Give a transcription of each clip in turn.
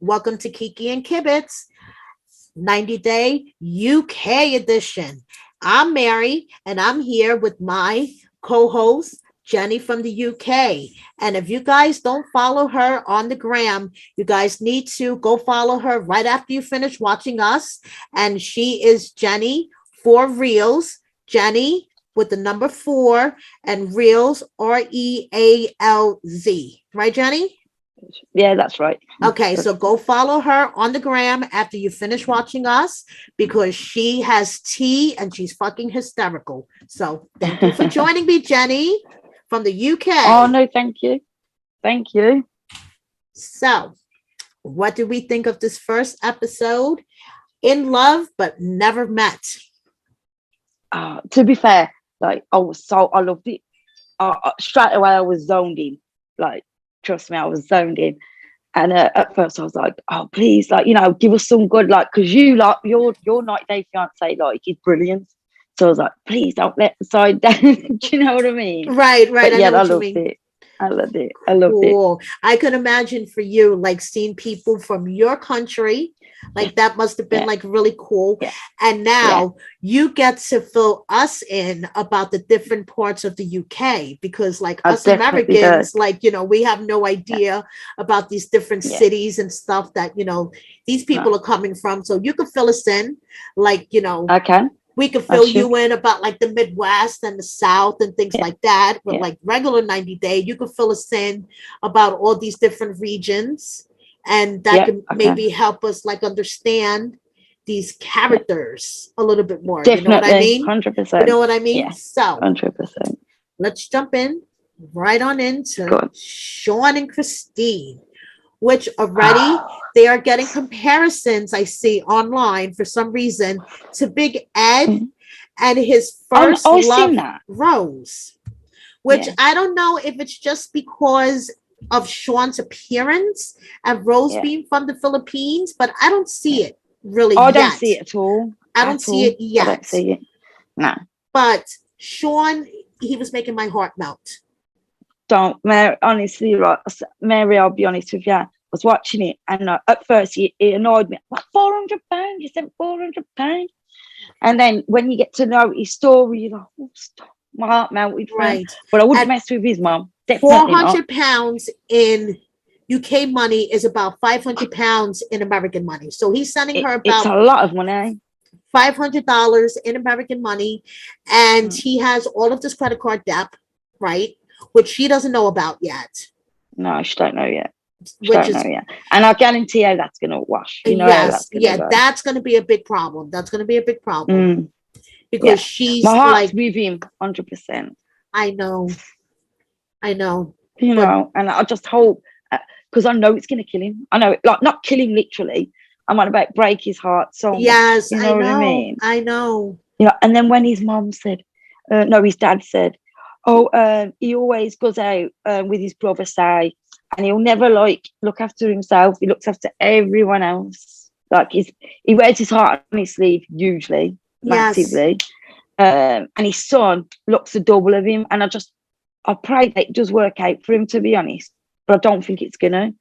Welcome to Kiki and Kibitz 90 Day UK edition. I'm Mary, and I'm here with my co host, Jenny from the UK. And if you guys don't follow her on the gram, you guys need to go follow her right after you finish watching us. And she is Jenny for Reels. Jenny with the number four and Reels, Realz. Right, Jenny? Yeah, that's right. Okay, so go follow her on the gram after you finish watching us because she has tea and she's fucking hysterical. So thank you for joining me, Jenny from the Oh UK. no, thank you. Thank you. So, what did we think of this first episode? In love, but never met. To be fair, like I loved it. Straight away I was zoned in. Like, trust me, I was zoned in. And at first I was like, oh please, like, give us some good, like, because you like your 90 Day Fiance, like, is brilliant. So I was like, please don't let the side down. Do you know what I mean? Right, But I yeah, know I what you loved mean. it. I loved it. I loved it. Cool. I could imagine for you, like seeing people from your country, like that must have been Yeah. like really cool. Yeah. And now you get to fill us in about the different parts of the UK because, like, I us definitely Americans, do. like, we have no idea about these different Yeah. cities and stuff that, these people No. are coming from. So you could fill us in, like, I can. we could I fill should. you in about like the Midwest and the South and things Yeah. like that. But Yeah. like regular 90 Day, you could fill us in about all these different regions. And that Yeah. could I maybe can. help us like understand these Yeah. characters a little bit more. You know what I Definitely. mean? You 100%. know what I mean? Yeah. So 100%. let's jump in right on into Good. Sean and Christine, which already they are getting comparisons I see online for some reason to Big Ed and his Oh, first I've seen love, that. Rose, which Yeah. I don't know if it's just because of Sean's appearance and Rose Yeah. being from the Philippines, but I don't see Yeah. it really I don't yet. see it at all. I don't At see it all. I don't yet. see it. No. But Sean, he was making my heart melt. Don't, Mary. Honestly, right, Mary. I'll be honest with you. I was watching it, and at first it annoyed me. What, £400? You sent £400, and then when you get to know his story, you're like, oh, stop. My heart melted for him. Right. But I wouldn't At mess with his mum. Four Definitely not. hundred pounds in UK money is about 500 pounds in American money. So he's sending her It's about a lot of money. $500 in American money, and Mm. he has all of this credit card debt, right? Which she doesn't know about yet. No, she don't know yet. She Which don't is know yet. And I guarantee how that's going to wash. You know how yes, that's going to go. that's going to be a big problem. That's going to be a big problem because Yeah. she's My heart's like, with him 100%. I know, You but know, and I just hope, because I know it's going to kill him. I know, like, not kill him literally. I'm on about break his heart so much. yes, You know what I mean? I know. You know, and then when his mom said, no, his dad said, oh, he always goes out with his brother, say, and he'll never like look after himself. He looks after everyone else. Like he wears his heart on his sleeve, usually, Yes, massively. And his son looks a double of him. And I pray that it does work out for him, to be honest. But I don't think it's gonna.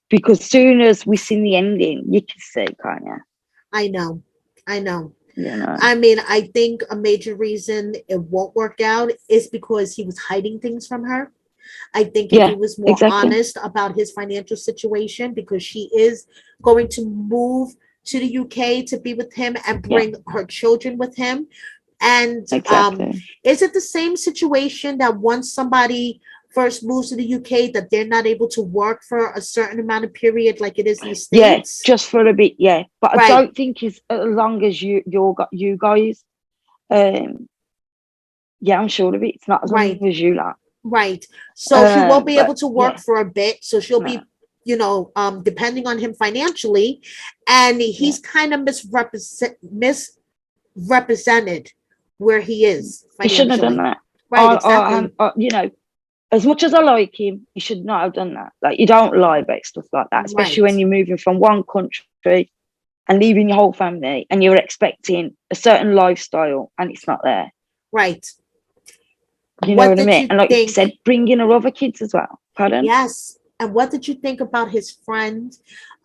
Because soon as we see the ending, you can see, can't you? I know, I know. You know. I mean, I think a major reason it won't work out is because he was hiding things from her. I think if he Yeah, was more exactly. honest about his financial situation, because she is going to move to the UK to be with him and Yeah, bring her children with him. And exactly. is it the same situation that once somebody first moves to the UK that they're not able to work for a certain amount of period like it is in the Yeah, States? just for a bit, yeah. But I Right, don't think it's as long as you guys. Um, yeah, I'm sure of it. It's not as right. long as you like. Right. So she won't be able But to work yeah, for a bit. So she'll no, be, depending on him financially. And yeah. he's kind of misrepresented where he is He shouldn't have done financially. that. Right, exactly. You know, as much as I like him, he should not have done that. Like, you don't lie about stuff like that, especially Right, when you're moving from one country and leaving your whole family and you're expecting a certain lifestyle and it's not there. right. You know What what I did mean? you And like you think? said, bring in her other kids as well. Pardon? Yes. And what did you think about his friend,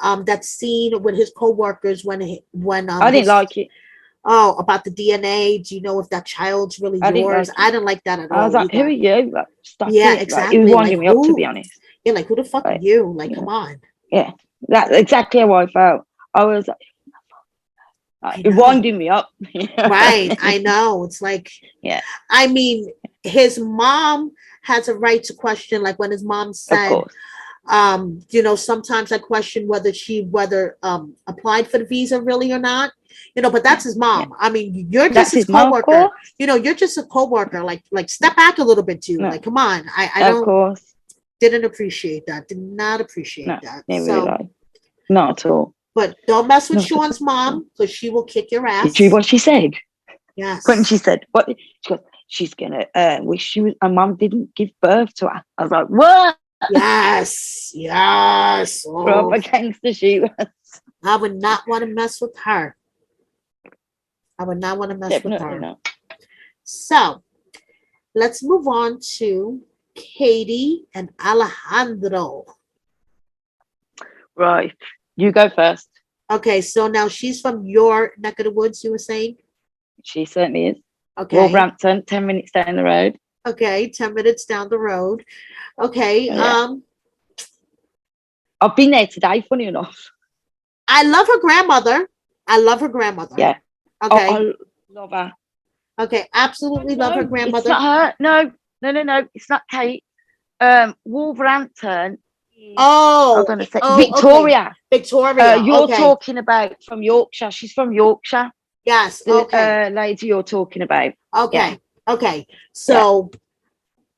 that scene with his co-workers when I didn't like it. oh, about the DNA? Do you know if that child's really I didn't yours? like I it. didn't like that at I was all like, who are either. you? Like, stop Yeah, it. Like, it was exactly. Like winding me up, to be who? honest. Yeah, like who the fuck are Like, you? Like, yeah, come on. yeah. That's exactly how I felt. I was like, I it know. winding me up. You know what I Right. I mean? know. It's like, Yeah, I mean, his mom has a right to question, like when his mom of said, course. sometimes I question whether applied for the visa really or not. But Yeah, that's his yeah. mom. I mean, you're just That's his his mom, of coworker. course. You're just a coworker. Like step back a little bit too. No, Like, come on. I of don't course. didn't appreciate that. Did not appreciate No, that. never really So, like. Not at all. but don't mess with Not at Sean's all. mom because she will kick your Did you ass. what she said? When Yes. she said, what? She goes, she's gonna wish she was, her mum didn't give birth to her. I was like, what? Yes. Yes. Oh, Proper gangster she was. I would not want to mess with her. I would not want to mess with Definitely her. not. So let's move on to Katie and Alejandro. Right. You go first. Okay, so now she's from your neck of the woods, you were saying? She certainly is. Okay. Wolverhampton, 10 minutes down the road. Okay, 10 minutes down the road. Okay. Yeah. I've been there today, funny enough. I love her grandmother. I love her grandmother. Yeah. Okay. I love her. Okay, absolutely love her No, grandmother. it's not her. No. It's not Kate. Wolverhampton. Oh, Hold on a sec. oh, Victoria. okay. Victoria. You're Okay. talking about from Yorkshire. She's from Yorkshire. Yes. The Okay. lady you're talking about. Okay. Yeah. Okay. So,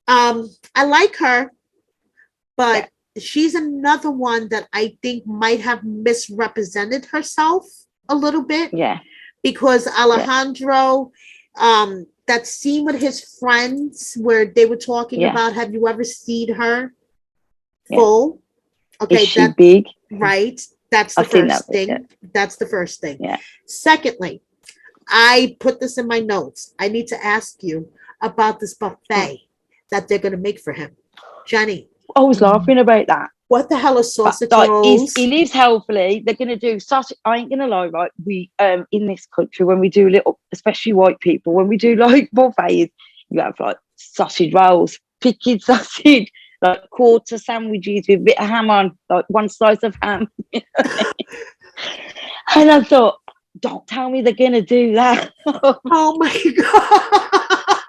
I like her, but she's another one that I think might have misrepresented herself a little bit. Yeah. Because Alejandro, that scene with his friends where they were talking about, have you ever seen her full? Okay, is she big? Right. That's the first thing. Yeah. That's the first thing. Yeah. Secondly, I put this in my notes. I need to ask you about this buffet that they're going to make for him. Jenny. I was laughing about that. What the hell is sausage rolls? He lives healthily. They're going to do sausage. I ain't going to lie, right? We, in this country, when we do little, especially white people, when we do like buffets, you have like sausage rolls, pickled sausage, like quarter sandwiches with a bit of ham on, like one slice of ham. And I thought, don't tell me they're going to do that. Oh my God.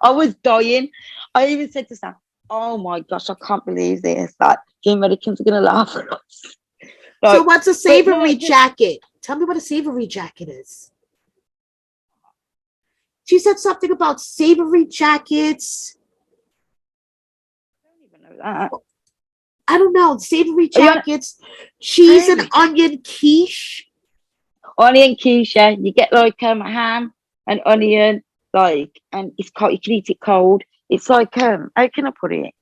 I was dying. I even said to Sam, oh my gosh, I can't believe this. Like, the Americans are going to laugh at us. Like, so what's a savory jacket? Tell me what a savory jacket is. She said something about savory jackets. I don't even know that. I don't know. Savory jackets, cheese and onion quiche. Onion quiche, yeah. You get like ham and onion, like, and it's cold. You can eat it cold. It's like how can I put it?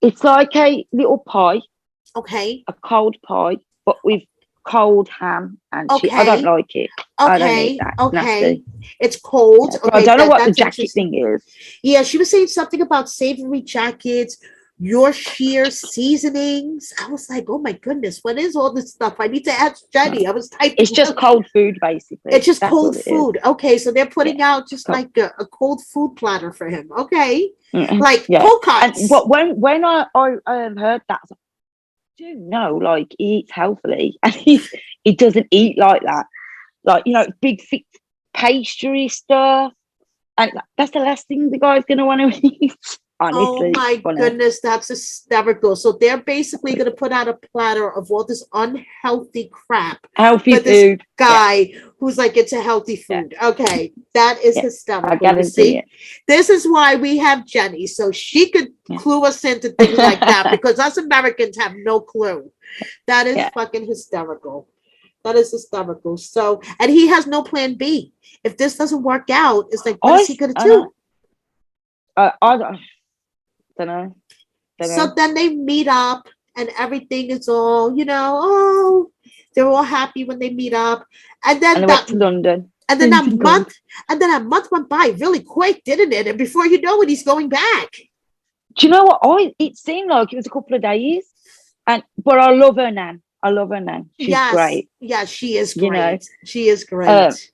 It's like a little pie. Okay. A cold pie, but with cold ham and cheese. I don't like it. Okay. I don't eat that. Okay. Nasty. It's cold. Yeah, okay. I don't know what the jacket thing is. Yeah, she was saying something about savory jackets, Yorkshire seasonings. I was like, oh my goodness, what is all this stuff? I need to ask Jenny. I was typing. It's just cold food, basically. It's just cold food. Okay, so they're putting out just cold. like a cold food platter for him. Okay, mm-hmm. Like cold cuts. But when I heard that, I was like, do know, like, he eats healthily and he doesn't eat like that. Like, big thick pastry stuff. And that's the last thing the guy's going to want to eat. Honestly, oh my goodness, that's hysterical. So they're basically going to put out a platter of all this unhealthy crap. Healthy food. This guy who's like, it's a healthy food. Yeah. Okay, that is hysterical. I guarantee it. This is why we have Jenny, so she could clue us into things like that, because us Americans have no clue. That is fucking hysterical. That is hysterical. So, and he has no plan B. If this doesn't work out, it's like, what is he going to do? I don't know. So then they meet up and everything is all, they're all happy when they meet up. And then they went to London. And then that month went by really quick, didn't it? And before you know it, he's going back. Do you know what? It seemed like it was a couple of days, but I love her nan. I love her nan. She's Yes. great. Yeah, she is You know. great. She is great.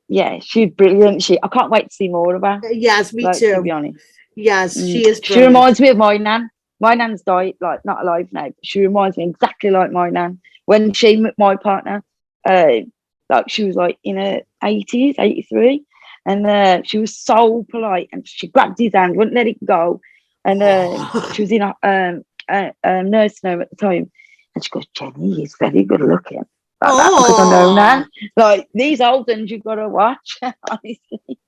Yeah, she's brilliant. I can't wait to see more of her. Yes, me Like, to be too. honest. Yes, she is She brilliant. reminds me of my nan. My nan's died, like not alive now. But she reminds me exactly like my nan. When she met my partner, like she was like in her 80s, 83, and she was so polite, and she grabbed his hand, wouldn't let it go, and she was in a nursing home at the time, and she goes, "Jenny, he's very good looking." Like that, because I know nan. Like these old ones, you've got to watch. Honestly.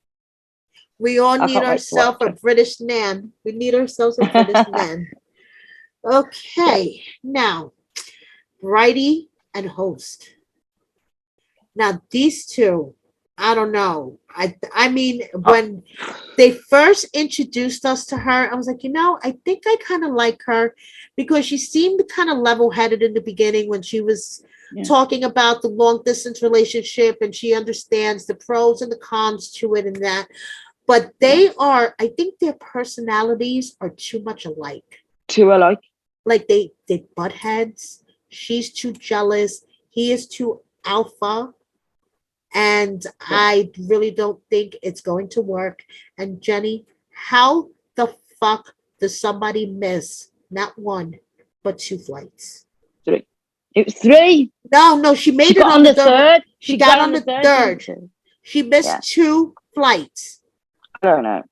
We all I need can't wait to ourselves a watch it. British nan. We need ourselves a British nan. Okay, now Bridie and Host. Now these two, I don't know. I mean, when they first introduced us to her, I was like, I think I kind of like her because she seemed kind of level-headed in the beginning when she was talking about the long distance relationship, and she understands the pros and the cons to it and that. But they are, I think their personalities are too much alike. Too alike. Like they butt heads. She's too jealous. He is too alpha. And I really don't think it's going to work. And Jenny, how the fuck does somebody miss not one, but 2 flights? 3. It was 3. No, she made it on the third. She got on the third. She missed 2 flights. I don't know.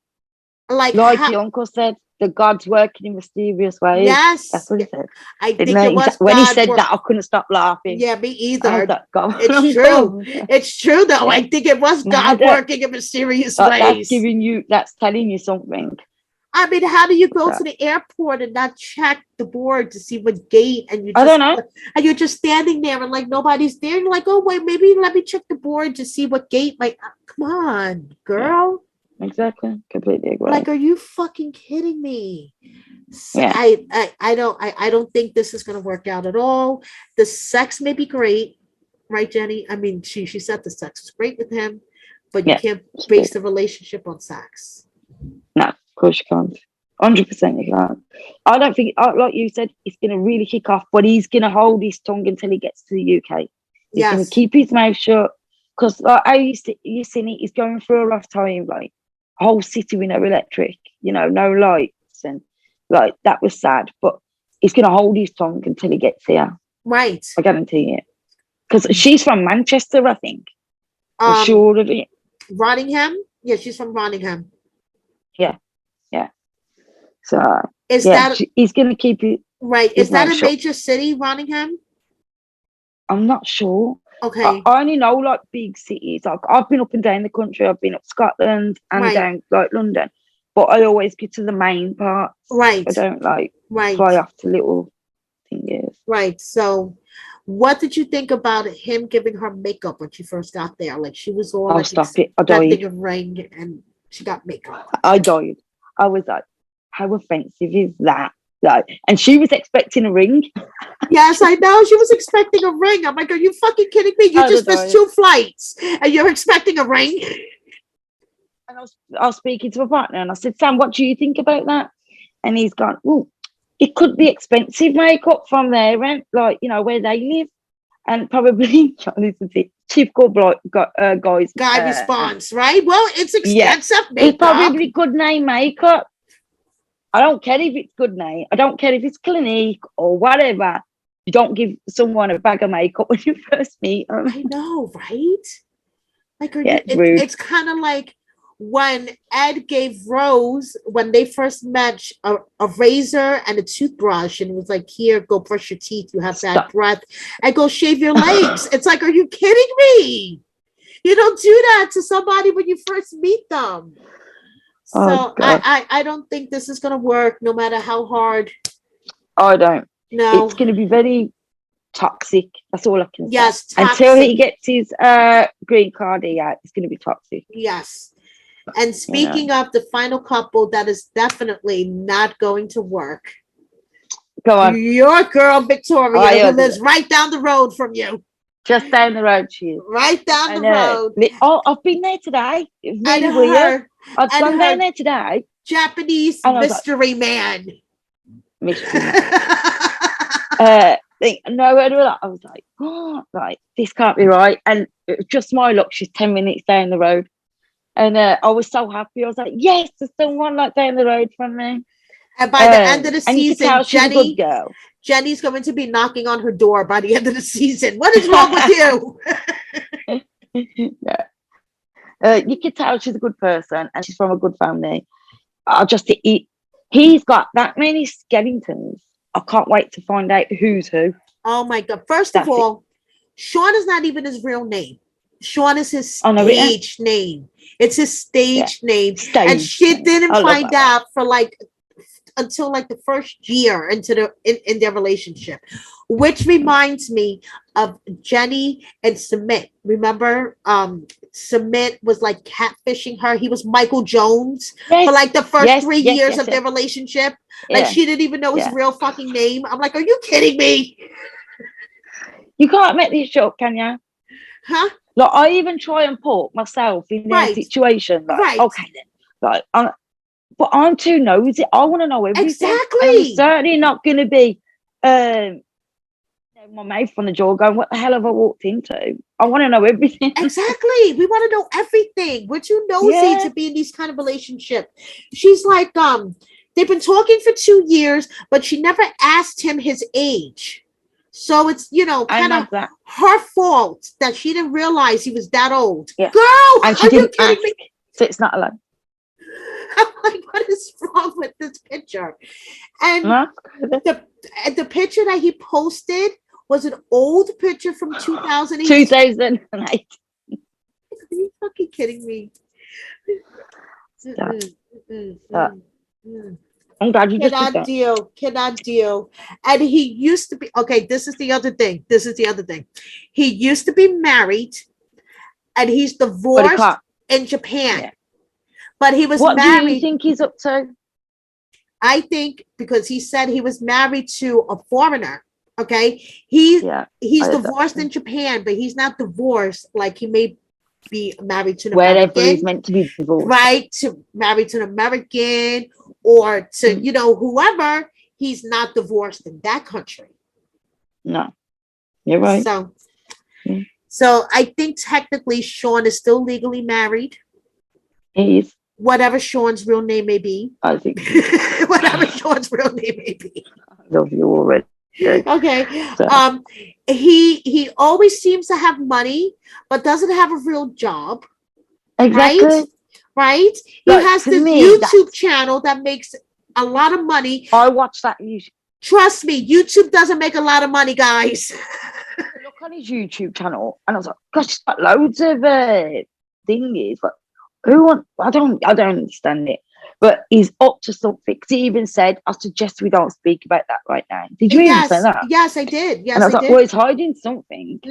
Like the uncle said, the God's working in mysterious ways. Yes. That's what he said. I think it was when he said that, I couldn't stop laughing. Yeah, me either. It's true. It's true, though. I think it was God working in mysterious ways. That's telling you something. I mean, how do you go to the airport and not check the board to see what gate? And I don't know. And you're just standing there and like nobody's there. And you're like, oh wait, maybe let me check the board to see what gate. Like, come on, girl. Exactly. Completely agree. Like, are you fucking kidding me? Yeah. I don't think this is going to work out at all. The sex may be great, right, Jenny? I mean, she said the sex is great with him, but you can't base the relationship on sex. No, of course you can't. 100% you can't. I don't think, like you said, it's going to really kick off, but he's going to hold his tongue until he gets to the UK. He's going to keep his mouth shut, because like you seen it, he's going through a rough time, like a whole city with no electric, no lights, and like that was sad, but he's going to hold his tongue until he gets here. Right. I guarantee it. Because she's from Manchester, I think. I'm sure of it. Rottingham? Yeah, she's from Rottingham. Yeah. So he's going to keep it. Right. Is that a major city, Rottingham? I'm not sure. Okay. I only know like big cities. Like I've been up and down the country. I've been up Scotland and down like London, but I always get to the main part. Right. I don't fly off to little things. Right. So, what did you think about him giving her makeup when she first got there? Like she was all expecting a ring, and she got makeup. I died. I was like, how offensive is that? Like, and she was expecting a ring. Yes, I know. She was expecting a ring. I'm like, are you fucking kidding me? You just missed 2 flights and you're expecting a ring? And I was speaking to my partner and I said, Sam, what do you think about that? And he's gone, oh, it could be expensive makeup from there, and like, where they live. And probably, typical guys. Guy response, right? Well, it's expensive makeup. It's probably good name makeup. I don't care if it's good name. I don't care if it's Clinique or whatever. You don't give someone a bag of makeup when you first meet them. I know, right? Like, it's kind of like when Ed gave Rose, when they first met, a razor and a toothbrush, and it was like, here, go brush your teeth. You have bad breath. And go shave your legs. It's like, are you kidding me? You don't do that to somebody when you first meet them. So I don't think this is going to work, no matter how hard. I don't. No. It's going to be very toxic. That's all I can say. Yes, toxic. Until he gets his green card here, it's going to be toxic. Yes. And speaking of the final couple that is definitely not going to work. Go on. Your girl, Victoria, who lives right down the road from you. Just down the road, she is. Right down the road. Oh, I've been there today. It's really weird. I've gone down there today. Japanese And I was mystery man. mystery man. No, I was like, oh, like this can't be right. And it was just my luck. She's 10 minutes down the road, and I was so happy. I was like, yes, there's someone like down the road from me. And by the end of the And you could season, tell she's a good girl. Jenny's going to be knocking on her door by the end of the season. What is wrong with you? Yeah. You could tell she's a good person and she's from a good family. He's got that many skeletons. I can't wait to find out who's who. Oh my God. First of all, Sean is not even his real name. Sean is his stage name. It's his stage name. And she didn't find out for until like the first year into in their relationship, which reminds me of Jenny and Sumit. Remember, Sumit was like catfishing her. He was Michael Jones for like the first 3 years of their relationship. Like she didn't even know his real fucking name. I'm like, are you kidding me? You can't make this up, can you? Huh? Like I even try and put myself in their situation. Like, okay then. Like but I'm too nosy. I want to know everything. Exactly. And I'm certainly not going to be my mouth on the jaw going, what the hell have I walked into? I want to know everything. Exactly. We want to know everything. We're too nosy to be in these kind of relationships. She's like, they've been talking for 2 years, but she never asked him his age. So it's, kind of her fault that she didn't realize he was that old. Yeah. Girl, and she didn't ask, me? So it's not allowed. I'm like, what is wrong with this picture? And the picture that he posted was an old picture from 2008. 2008. Are you fucking kidding me? I'm glad you cannot deal. And he used to be, okay, this is the other thing. He used to be married and he's divorced in Japan. Yeah. But he was married. What do you think he's up to? I think because he said he was married to a foreigner. Okay. He's divorced in Japan, but he's not divorced like he may be married to an Wherever American. He's meant to be divorced. Right. Married to an American or to, whoever. He's not divorced in that country. No. You're right. So I think technically Sean is still legally married. He is. Whatever Sean's real name may be. I think. Whatever Sean's real name may be. I love you already. Okay. So. He always seems to have money, but doesn't have a real job. Exactly. Right? He has this YouTube channel that makes a lot of money. I watch that YouTube. Trust me, YouTube doesn't make a lot of money, guys. Look on his YouTube channel, and I was like, gosh, he's got loads of thingies, but I don't understand it, but he's up to something. He even said, I suggest we don't speak about that right now. Did you even say that? Yes, I did. Yes, and I was like, well, he's hiding something.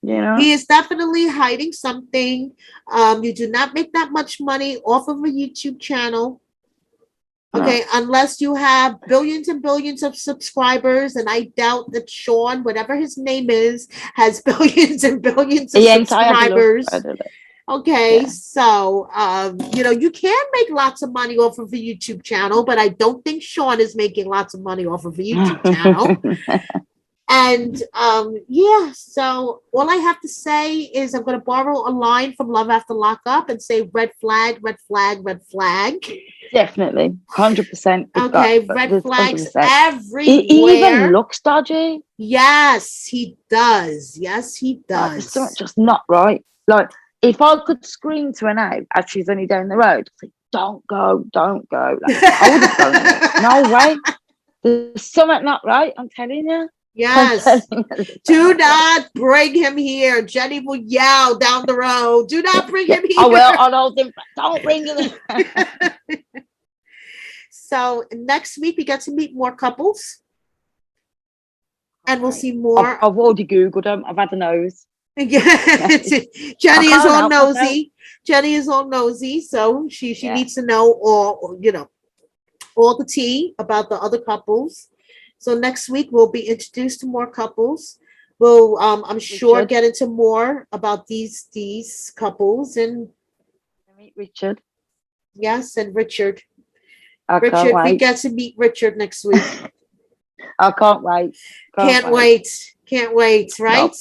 He is definitely hiding something. You do not make that much money off of a YouTube channel. Okay, unless you have billions and billions of subscribers, and I doubt that Sean, whatever his name is, has billions and billions of subscribers. Okay, so you can make lots of money off of a YouTube channel, but I don't think Sean is making lots of money off of a YouTube channel. And so all I have to say is I'm going to borrow a line from Love After Lockup and say red flag, red flag, red flag. Definitely, 100%. Okay, red flags 100%. Everywhere. He even looks dodgy. Yes, he does. Yes, he does. There's something just not right. Like, if I could scream to her now as she's only down the road, I'd say, don't go. Like, I would have done it. No way. There's something not right, I'm telling you. Yes. Do not bring him here. Jenny will yell down the road. Do not bring him here. I will. I'll hold him. Don't bring him. So next week we get to meet more couples. And we'll see more. I've already Googled them. I've had a nose. Jenny is all nosy. Jenny is all nosy. So she needs to know all the tea about the other couples. So next week we'll be introduced to more couples. We'll I'm sure get into more about these couples and meet Richard. Yes, and Richard. I Richard, can't we wait. get to meet Richard next week. I can't wait. Can't wait. Can't wait, right?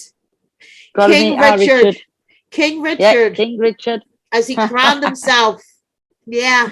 Gotta King meet our Richard. Richard. King Yeah, Richard, King Richard. as he crowned himself. Yeah.